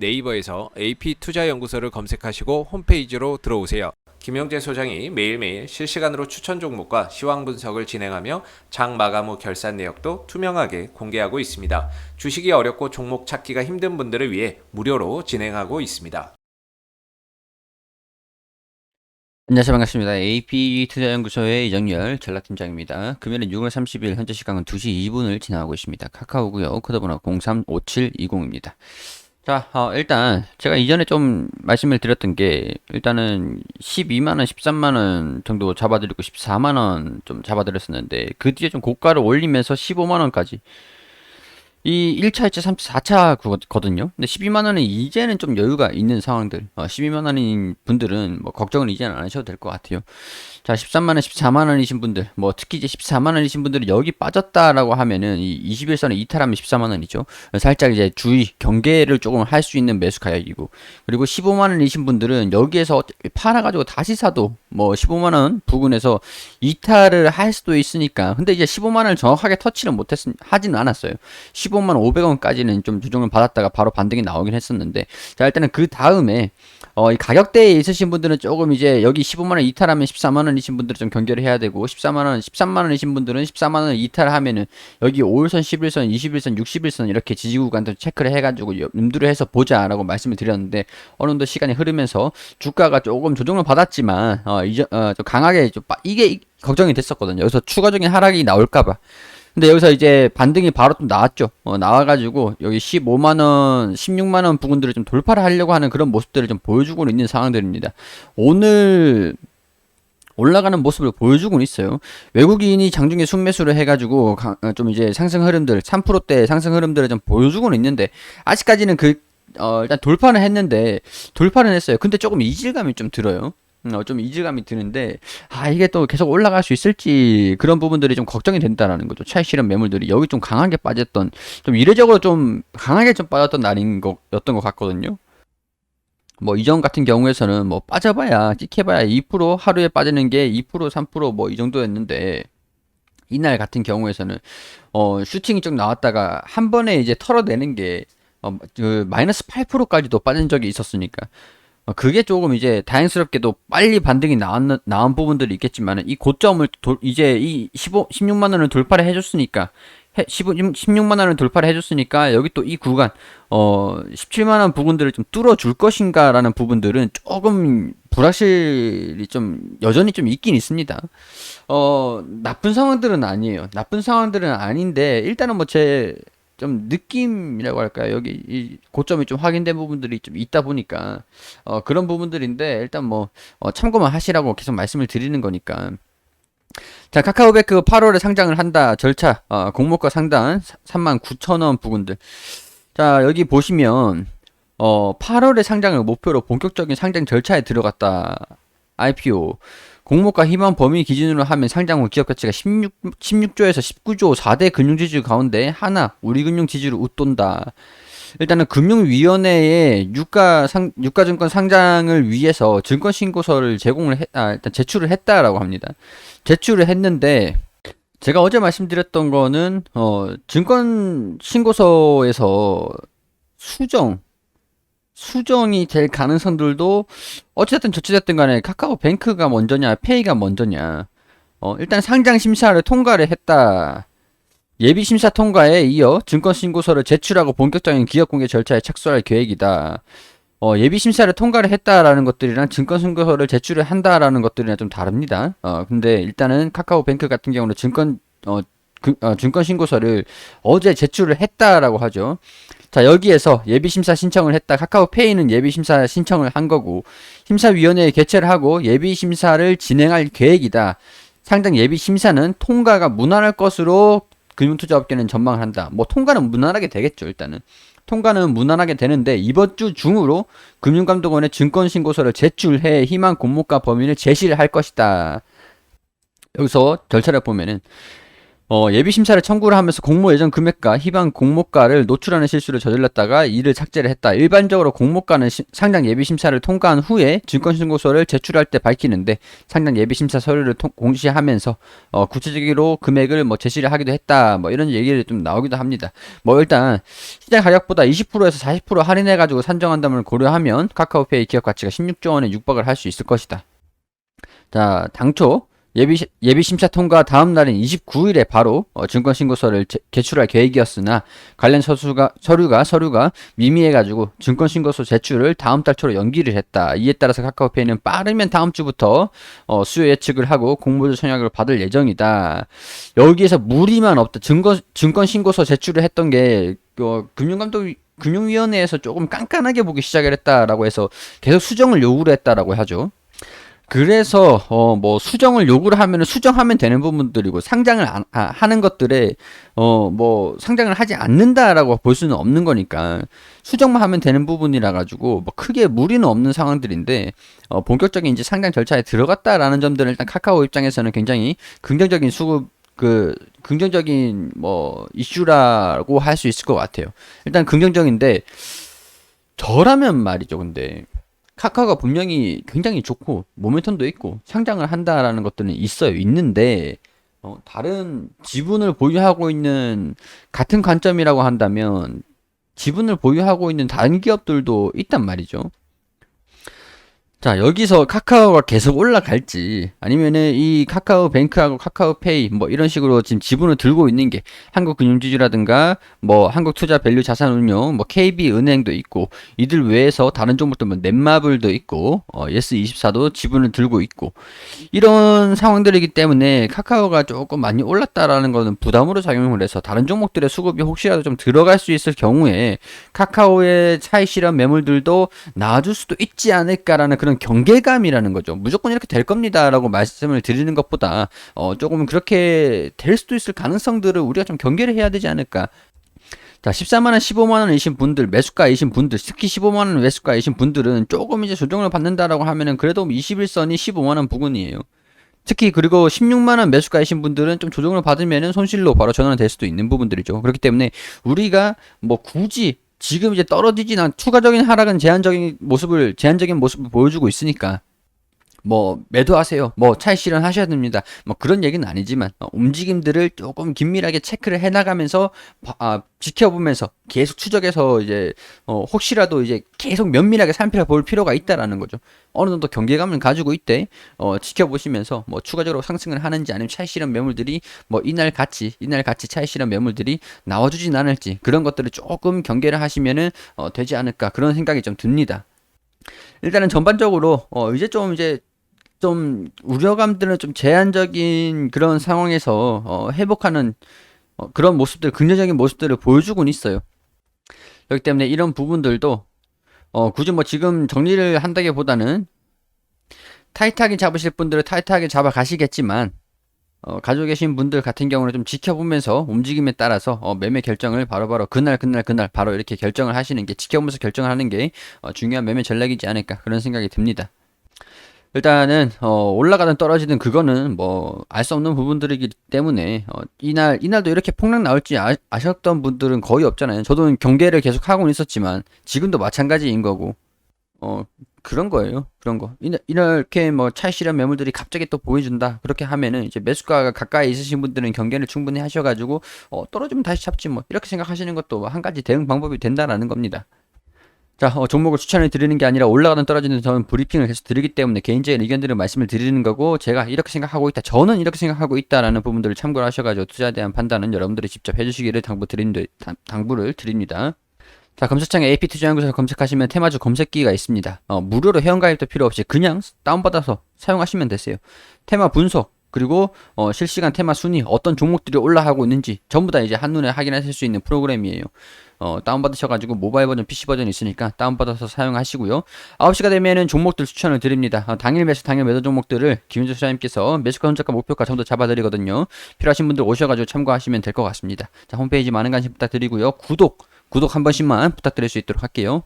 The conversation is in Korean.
네이버에서 AP투자연구소를 검색하시고 홈페이지로 들어오세요. 김영재 소장이 매일매일 실시간으로 추천 종목과 시황 분석을 진행하며 장 마감 후 결산 내역도 투명하게 공개하고 있습니다. 주식이 어렵고 종목 찾기가 힘든 분들을 위해 무료로 진행하고 있습니다. 안녕하세요. 반갑습니다. AP투자연구소의 이정열 전략팀장입니다. 금요일은 6월 30일 현재 시간은 2시 2분을 지나고 있습니다. 카카오고요. 코드번호 035720입니다. 자, 일단 제가 이전에 좀 말씀을 드렸던 게 일단은 12만원, 13만원 정도 잡아드리고 14만원 좀 잡아드렸었는데 그 뒤에 좀 고가를 올리면서 15만원까지 이 1차, 2차, 3차, 4차 거든요. 근데 12만원은 이제는 좀 여유가 있는 상황들. 12만원인 분들은 뭐 걱정을 이제는 안 하셔도 될 것 같아요. 자, 13만원, 14만원이신 분들, 뭐 특히 이제 14만원이신 분들이 여기 빠졌다라고 하면은 이 21선을 이탈하면 14만원이죠. 살짝 이제 주의, 경계를 조금 할 수 있는 매수 가격이고. 그리고 15만원이신 분들은 여기에서 팔아가지고 다시 사도 뭐 15만원 부근에서 이탈을 할 수도 있으니까. 근데 이제 15만원을 정확하게 터치를 하지는 않았어요. 15만 500원까지는 좀 조정을 받았다가 바로 반등이 나오긴 했었는데, 자, 일단은 그 다음에 이 가격대에 있으신 분들은 조금 이제 여기 15만원 이탈하면 14만원이신 분들은 좀 경계를 해야 되고, 14만원, 13만원이신 분들은 14만원 이탈하면은 여기 5일선, 11선, 21선, 60일선 이렇게 지지 구간도 체크를 해가지고 염두를 해서 보자라고 말씀을 드렸는데, 어느 정도 시간이 흐르면서 주가가 조금 조정을 받았지만 좀 강하게 이게 걱정이 됐었거든요. 여기서 추가적인 하락이 나올까봐. 근데 여기서 이제 반등이 바로 또 나왔죠. 나와가지고 여기 15만원, 16만원 부분들을 좀 돌파를 하려고 하는 그런 모습들을 좀 보여주고 있는 상황들입니다. 오늘 올라가는 모습을 보여주고 있어요. 외국인이 장중에 순매수를 해가지고 좀 이제 상승 흐름들, 3%대 상승 흐름들을 좀 보여주고는 있는데 아직까지는 일단 돌파는 했어요. 근데 조금 이질감이 좀 들어요. 좀 이질감이 드는데, 이게 또 계속 올라갈 수 있을지, 그런 부분들이 좀 걱정이 된다라는 거죠. 차익 실현 매물들이 여기 좀 강하게 빠졌던, 좀 이례적으로 좀 강하게 좀 빠졌던 였던 것 같거든요. 뭐, 이전 같은 경우에서는 뭐, 빠져봐야, 찍혀봐야 2%, 하루에 빠지는 게 2%, 3%뭐, 이 정도였는데, 이날 같은 경우에서는, 슈팅이 좀 나왔다가, 한 번에 이제 털어내는 게, 마이너스 8%까지도 빠진 적이 있었으니까, 그게 조금 이제 다행스럽게도 빨리 반등이 나온 부분들이 있겠지만 이 고점을 이제 이 16만원을 돌파를 해줬으니까 16만원을 돌파를 해줬으니까 여기 또 이 구간 17만원 부분들을 좀 뚫어줄 것인가 라는 부분들은 조금 불확실이 좀 여전히 좀 있긴 있습니다. 나쁜 상황들은 아니에요. 나쁜 상황들은 아닌데 일단은 뭐 좀 느낌이라고 할까요? 여기 이 고점이 좀 확인된 부분들이 좀 있다 보니까 그런 부분들인데 일단 뭐 참고만 하시라고 계속 말씀을 드리는 거니까. 자, 카카오뱅크 8월에 상장을 한다 절차 공모가 상단 39,000원 부분들. 자, 여기 보시면 8월에 상장을 목표로 본격적인 상장 절차에 들어갔다. IPO 공모가 희망 범위 기준으로 하면 상장 후 기업 가치가 16조에서 19조 4대 금융지주 가운데 하나 우리금융 지주를 웃돈다. 일단은 금융위원회에 유가증권 상장을 위해서 증권신고서를 일단 제출을 했다라고 합니다. 제출을 했는데 제가 어제 말씀드렸던 거는 증권신고서에서 수정이 될 가능성들도 어찌됐든 저찌됐든 간에 카카오뱅크가 먼저냐 페이가 먼저냐 일단 상장 심사를 통과를 했다. 예비 심사 통과에 이어 증권 신고서를 제출하고 본격적인 기업 공개 절차에 착수할 계획이다. 예비 심사를 통과를 했다라는 것들이랑 증권 신고서를 제출을 한다라는 것들이랑 좀 다릅니다. 근데 일단은 카카오뱅크 같은 경우는 증권 신고서를 어제 제출을 했다라고 하죠. 자, 여기에서 예비심사 신청을 했다. 카카오페이는 예비심사 신청을 한 거고, 심사위원회에 개최를 하고 예비심사를 진행할 계획이다. 상장 예비심사는 통과가 무난할 것으로 금융투자업계는 전망을 한다. 뭐 통과는 무난하게 되겠죠. 일단은 통과는 무난하게 되는데 이번 주 중으로 금융감독원에 증권신고서를 제출해 희망 공모가 범위를 제시를 할 것이다. 여기서 절차를 보면은 예비 심사를 청구를 하면서 공모 예정 금액과 희망 공모가를 노출하는 실수를 저질렀다가 이를 삭제를 했다. 일반적으로 공모가는 상장 예비 심사를 통과한 후에 증권신고서를 제출할 때 밝히는데 상장 예비 심사 서류를 공시하면서 구체적으로 금액을 뭐 제시를 하기도 했다. 뭐 이런 얘기를 좀 나오기도 합니다. 뭐 일단 시장 가격보다 20%에서 40% 할인해 가지고 산정한다는 고려하면 카카오페이 기업 가치가 16조 원에 육박을 할 수 있을 것이다. 자, 당초 예비 심사 통과 다음 날인 29일에 바로 증권 신고서를 제출할 계획이었으나 관련 서류가 미미해가지고 증권 신고서 제출을 다음 달 초로 연기를 했다. 이에 따라서 카카오페이는 빠르면 다음 주부터 수요 예측을 하고 공모주 청약을 받을 예정이다. 여기에서 무리만 없다. 증권 신고서 제출을 했던 게 금융위원회에서 조금 깐깐하게 보기 시작을 했다라고 해서 계속 수정을 요구를 했다라고 하죠. 그래서 뭐 수정을 요구를 하면은 수정하면 되는 부분들이고 상장을 하는 것들에 뭐 상장을 하지 않는다라고 볼 수는 없는 거니까 수정만 하면 되는 부분이라 가지고 뭐 크게 무리는 없는 상황들인데 본격적인 이제 상장 절차에 들어갔다라는 점들은 일단 카카오 입장에서는 굉장히 긍정적인 긍정적인 뭐 이슈라고 할 수 있을 것 같아요. 일단 긍정적인데 저라면 말이죠. 근데 카카오가 분명히 굉장히 좋고 모멘텀도 있고 상장을 한다라는 것들은 있는데 다른 지분을 보유하고 있는 같은 관점이라고 한다면 지분을 보유하고 있는 다른 기업들도 있단 말이죠. 자, 여기서 카카오가 계속 올라갈지 아니면은 이 카카오뱅크하고 카카오페이 뭐 이런 식으로 지금 지분을 들고 있는 게 한국금융지주라든가 뭐 한국투자밸류자산운용 뭐 KB은행도 있고 이들 외에서 다른 종목들 뭐 넷마블도 있고 예스24도 지분을 들고 있고 이런 상황들이기 때문에 카카오가 조금 많이 올랐다라는 거는 부담으로 작용을 해서 다른 종목들의 수급이 혹시라도 좀 들어갈 수 있을 경우에 카카오의 차익 실현 매물들도 나아질 수도 있지 않을까라는 그런 경계감이라는 거죠. 무조건 이렇게 될 겁니다라고 말씀을 드리는 것보다 조금 그렇게 될 수도 있을 가능성들을 우리가 좀 경계를 해야 되지 않을까. 자, 14만원, 15만원이신 분들, 매수가이신 분들, 특히 15만원 매수가이신 분들은 조금 이제 조정을 받는다라고 하면은 그래도 21선이 15만원 부근이에요. 특히 그리고 16만원 매수가이신 분들은 좀 조정을 받으면은 손실로 바로 전환이 될 수도 있는 부분들이죠. 그렇기 때문에 우리가 뭐 굳이 지금 이제 떨어지진 추가적인 하락은 제한적인 모습을 보여주고 있으니까 뭐 매도하세요. 뭐 차익 실현하셔야 됩니다. 뭐 그런 얘기는 아니지만 움직임들을 조금 긴밀하게 체크를 해나가면서 지켜보면서 계속 추적해서 이제 혹시라도 이제 계속 면밀하게 살펴볼 필요가 있다라는 거죠. 어느 정도 경계감을 가지고 있대 지켜보시면서 뭐 추가적으로 상승을 하는지 아니면 차익 실현 매물들이 뭐 이날 같이 차익 실현 매물들이 나와주진 않을지 그런 것들을 조금 경계를 하시면은 되지 않을까 그런 생각이 좀 듭니다. 일단은 전반적으로 이제 좀 우려감들은 좀 제한적인 그런 상황에서 회복하는 그런 모습들, 긍정적인 모습들을 보여주고는 있어요. 그렇기 때문에 이런 부분들도 굳이 뭐 지금 정리를 한다기보다는 타이트하게 잡으실 분들은 타이트하게 잡아 가시겠지만 가지고 계신 분들 같은 경우는 좀 지켜보면서 움직임에 따라서 매매 결정을 바로바로 그날 바로 이렇게 결정을 하시는 게 지켜보면서 결정을 하는 게 중요한 매매 전략이지 않을까 그런 생각이 듭니다. 일단은 올라가든 떨어지든 그거는 뭐 알 수 없는 부분들이기 때문에 이날도 이렇게 폭락 나올지 아셨던 분들은 거의 없잖아요. 저도 경계를 계속 하고는 있었지만 지금도 마찬가지인 거고 그런 거예요. 그런 거. 이렇게 뭐 차익 실현 매물들이 갑자기 또 보여준다. 그렇게 하면은 이제 매수가가 가까이 있으신 분들은 경계를 충분히 하셔가지고 떨어지면 다시 잡지 뭐 이렇게 생각하시는 것도 한 가지 대응 방법이 된다라는 겁니다. 자, 종목을 추천해 드리는 게 아니라 올라가든 떨어지든 저는 브리핑을 계속 드리기 때문에 개인적인 의견들을 말씀을 드리는 거고 제가 이렇게 생각하고 있다. 저는 이렇게 생각하고 있다라는 부분들을 참고를 하셔가지고 투자에 대한 판단은 여러분들이 직접 해주시기를 당부를 드립니다. 자, 검색창에 AP투자연구소 검색하시면 테마주 검색기가 있습니다. 무료로 회원가입도 필요 없이 그냥 다운받아서 사용하시면 되세요. 테마 분석 그리고 실시간 테마 순위 어떤 종목들이 올라가고 있는지 전부 다 이제 한눈에 확인하실 수 있는 프로그램이에요. 다운받으셔가지고 모바일 버전, PC 버전 있으니까 다운받아서 사용하시고요. 9시가 되면은 종목들 추천을 드립니다. 당일 매수, 당일 매도 종목들을 김윤주 소장님께서 매수가 혼자가 목표가 전부 잡아드리거든요. 필요하신 분들 오셔가지고 참고하시면 될 것 같습니다. 자, 홈페이지 많은 관심 부탁드리고요. 구독 한 번씩만 부탁드릴 수 있도록 할게요.